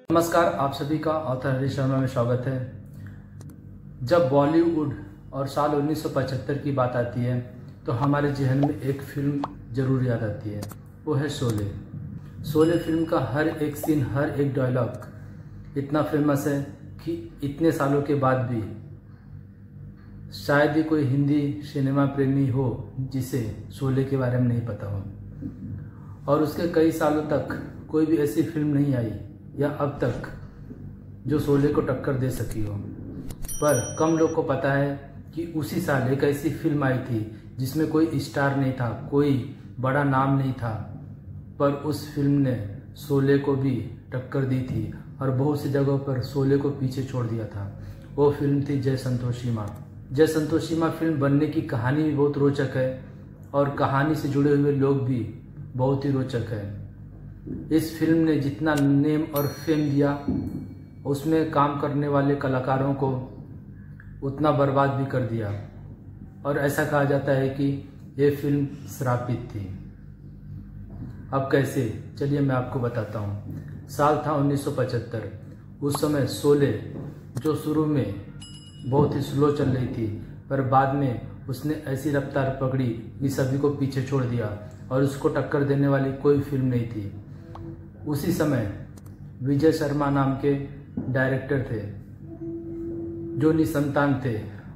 नमस्कार, आप सभी का ऑथर हरीश शर्मा में स्वागत है। जब बॉलीवुड और साल 1975 की बात आती है तो हमारे जहन में एक फिल्म जरूर याद आती है, वो है शोले। शोले फिल्म का हर एक सीन, हर एक डायलॉग इतना फेमस है कि इतने सालों के बाद भी शायद ही कोई हिंदी सिनेमा प्रेमी हो जिसे शोले के बारे में नहीं पता हो। और उसके कई सालों तक कोई भी ऐसी फिल्म नहीं आई या अब तक जो शोले को टक्कर दे सकी हो। पर कम लोग को पता है कि उसी साल एक ऐसी फिल्म आई थी जिसमें कोई स्टार नहीं था, कोई बड़ा नाम नहीं था, पर उस फिल्म ने शोले को भी टक्कर दी थी और बहुत सी जगहों पर शोले को पीछे छोड़ दिया था। वो फिल्म थी जय संतोषी माँ। जय संतोषी माँ फिल्म बनने की कहानी भी बहुत रोचक है और कहानी से जुड़े हुए लोग भी बहुत ही रोचक है। इस फिल्म ने जितना नेम और फेम दिया, उसमें काम करने वाले कलाकारों को उतना बर्बाद भी कर दिया। और ऐसा कहा जाता है कि ये फिल्म श्रापित थी। अब कैसे, चलिए मैं आपको बताता हूँ। साल था 1975। उस समय शोले जो शुरू में बहुत ही स्लो चल रही थी, पर बाद में उसने ऐसी रफ्तार पकड़ी कि सभी को पीछे छोड़ दिया और उसको टक्कर देने वाली कोई फिल्म नहीं थी। उसी समय विजय शर्मा नाम के डायरेक्टर थे जो निसंतान थे,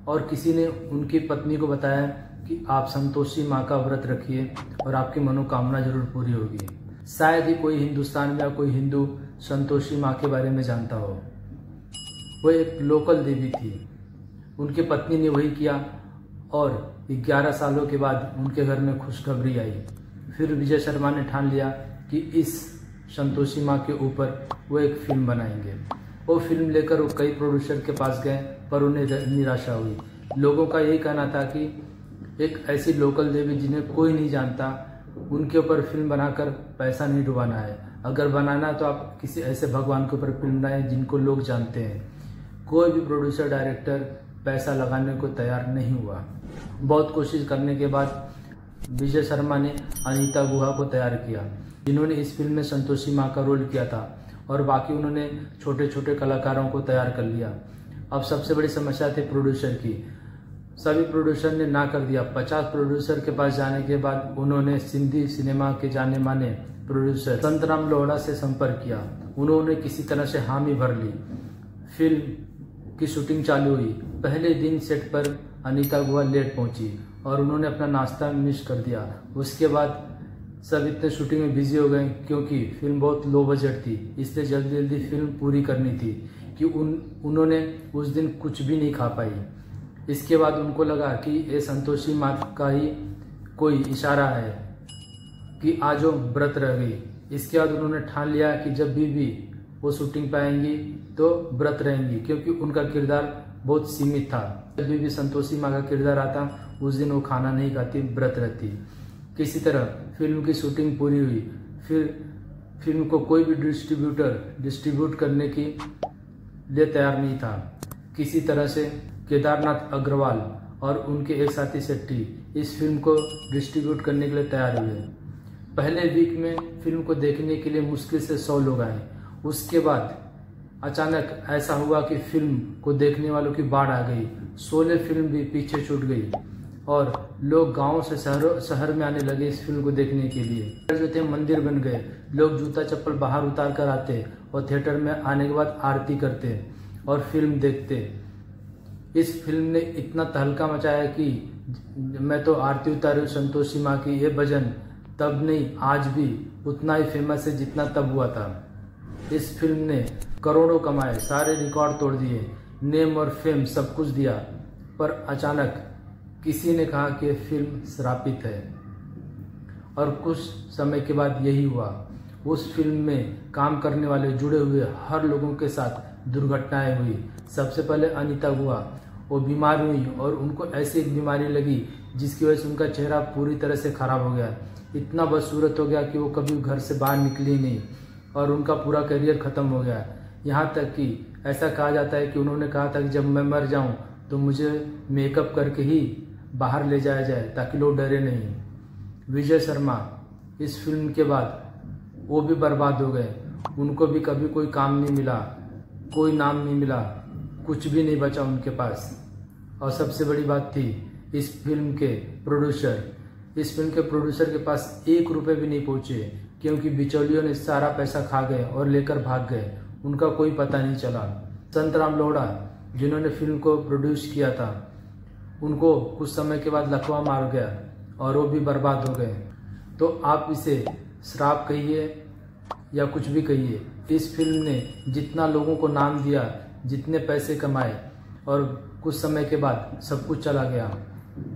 और किसी ने उनकी पत्नी को बताया कि आप संतोषी माँ का व्रत रखिए और आपकी मनोकामना जरूर पूरी होगी। शायद ही कोई हिंदुस्तान में या कोई हिंदू संतोषी माँ के बारे में जानता हो। वो एक लोकल देवी थी। उनकी पत्नी ने वही किया और 11 सालों के बाद उनके घर में खुशखबरी आई। फिर विजय शर्मा ने ठान लिया कि इस संतोषी माँ के ऊपर वो एक फिल्म बनाएंगे। वो फिल्म लेकर वो कई प्रोड्यूसर के पास गए, पर उन्हें निराशा हुई। लोगों का यही कहना था कि एक ऐसी लोकल देवी जिन्हें कोई नहीं जानता, उनके ऊपर फिल्म बनाकर पैसा नहीं डुबाना है। अगर बनाना तो आप किसी ऐसे भगवान के ऊपर फिल्म बनाएं जिनको लोग जानते हैं। कोई भी प्रोड्यूसर डायरेक्टर पैसा लगाने को तैयार नहीं हुआ। बहुत कोशिश करने के बाद विजय शर्मा ने अनीता गुहा को तैयार किया, जिन्होंने इस फिल्म में संतोषी माँ का रोल किया था, और बाकी उन्होंने छोटे छोटे कलाकारों को तैयार कर लिया। अब सबसे बड़ी समस्या थी प्रोड्यूसर की। सभी प्रोड्यूसर ने ना कर दिया। 50 प्रोड्यूसर के पास जाने के बाद उन्होंने सिंधी सिनेमा के जाने माने प्रोड्यूसर संतराम लोहड़ा से संपर्क किया। उन्होंने किसी तरह से हामी भर ली। फिल्म की शूटिंग चालू हुई। पहले दिन सेट पर अनीता गुहा लेट पहुंची और उन्होंने अपना नाश्ता मिस कर दिया। उसके बाद सब इतने शूटिंग में बिजी हो गए क्योंकि फिल्म बहुत लो बजट थी, इसलिए जल्दी जल्दी फिल्म पूरी करनी थी कि उन्होंने उस दिन कुछ भी नहीं खा पाई। इसके बाद उनको लगा कि ये संतोषी माँ का ही कोई इशारा है कि आज वो व्रत रह गई। इसके बाद उन्होंने ठान लिया कि जब भी वो शूटिंग पे आएंगी तो व्रत रहेंगी, क्योंकि उनका किरदार बहुत सीमित था। जब भी संतोषी माँ का किरदार आता उस दिन वो खाना नहीं खाती, व्रत रहती। किसी तरह फिल्म की शूटिंग पूरी हुई। फिर फिल्म को कोई भी डिस्ट्रीब्यूटर डिस्ट्रीब्यूट करने के लिए तैयार नहीं था। किसी तरह से केदारनाथ अग्रवाल और उनके एक साथी शेट्टी इस फिल्म को डिस्ट्रीब्यूट करने के लिए तैयार हुए। पहले वीक में फिल्म को देखने के लिए मुश्किल से 100 लोग आए। उसके बाद अचानक ऐसा हुआ कि फिल्म को देखने वालों की बाढ़ आ गई। शोले फिल्म भी पीछे छूट गई और लोग गांव से शहर में आने लगे इस फिल्म को देखने के लिए। जो थे मंदिर बन गए। लोग जूता चप्पल बाहर उतार कर आते और थिएटर में आने के बाद आरती करते और फिल्म देखते। इस फिल्म ने इतना तहलका मचाया कि मैं तो आरती उतारी संतोषी माँ की, ये भजन तब नहीं आज भी उतना ही फेमस है जितना तब हुआ था। इस फिल्म ने करोड़ों कमाए, सारे रिकॉर्ड तोड़ दिए, नेम और फेम सब कुछ दिया। पर अचानक किसी ने कहा कि फिल्म श्रापित है, और कुछ समय के बाद यही हुआ। उस फिल्म में काम करने वाले जुड़े हुए हर लोगों के साथ दुर्घटनाएं हुई। सबसे पहले अनीता गुहा, वो बीमार हुई और उनको ऐसी एक बीमारी लगी जिसकी वजह से उनका चेहरा पूरी तरह से खराब हो गया। इतना बदसूरत हो गया कि वो कभी घर से बाहर निकली नहीं और उनका पूरा करियर खत्म हो गया। यहाँ तक कि ऐसा कहा जाता है कि उन्होंने कहा था कि जब मैं मर जाऊं तो मुझे मेकअप करके ही बाहर ले जाया जाए ताकि लोग डरे नहीं। विजय शर्मा इस फिल्म के बाद वो भी बर्बाद हो गए उनको भी कभी कोई काम नहीं मिला, कोई नाम नहीं मिला, कुछ भी नहीं बचा उनके पास। और सबसे बड़ी बात थी इस फिल्म के प्रोड्यूसर के पास 1 रुपये भी नहीं पहुंचे, क्योंकि बिचौलियों ने सारा पैसा खा गए और लेकर भाग गए, उनका कोई पता नहीं चला। संतराम लोढ़ा जिन्होंने फिल्म को प्रोड्यूस किया था, उनको कुछ समय के बाद लकवा मार गया और वो भी बर्बाद हो गए। तो आप इसे श्राप कहिए या कुछ भी कहिए, इस फिल्म ने जितना लोगों को नाम दिया, जितने पैसे कमाए, और कुछ समय के बाद सब कुछ चला गया।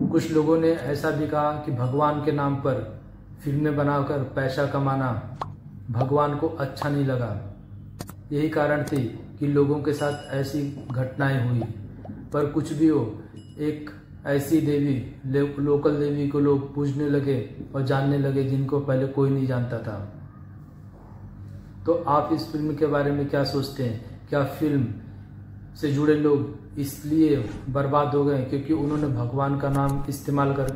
कुछ लोगों ने ऐसा भी कहा कि भगवान के नाम पर फिल्में बनाकर पैसा कमाना भगवान को अच्छा नहीं लगा। यही कारण थी कि लोगों के साथ ऐसी घटनाएं हुई। पर कुछ भी हो, एक ऐसी देवी, लोकल देवी को लोग पूजने लगे और जानने लगे जिनको पहले कोई नहीं जानता था। तो आप इस फिल्म के बारे में क्या सोचते हैं? क्या फिल्म से जुड़े लोग इसलिए बर्बाद हो गए क्योंकि उन्होंने भगवान का नाम इस्तेमाल कर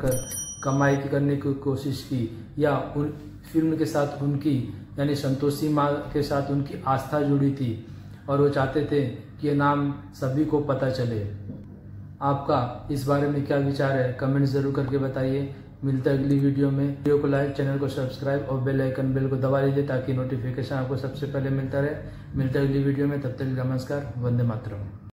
कमाई करने की कोशिश की, या उन फिल्म के साथ उनकी यानी संतोषी माँ के साथ उनकी आस्था जुड़ी थी और वो चाहते थे कि ये नाम सभी को पता चले? आपका इस बारे में क्या विचार है? कमेंट जरूर करके बताइए। मिलता है अगली वीडियो में। वीडियो को लाइक, चैनल को सब्सक्राइब और बेल को दबा लीजिए ताकि नोटिफिकेशन आपको सबसे पहले मिलता रहे। मिलता है अगली वीडियो में, तब तक नमस्कार, वंदे मातरम।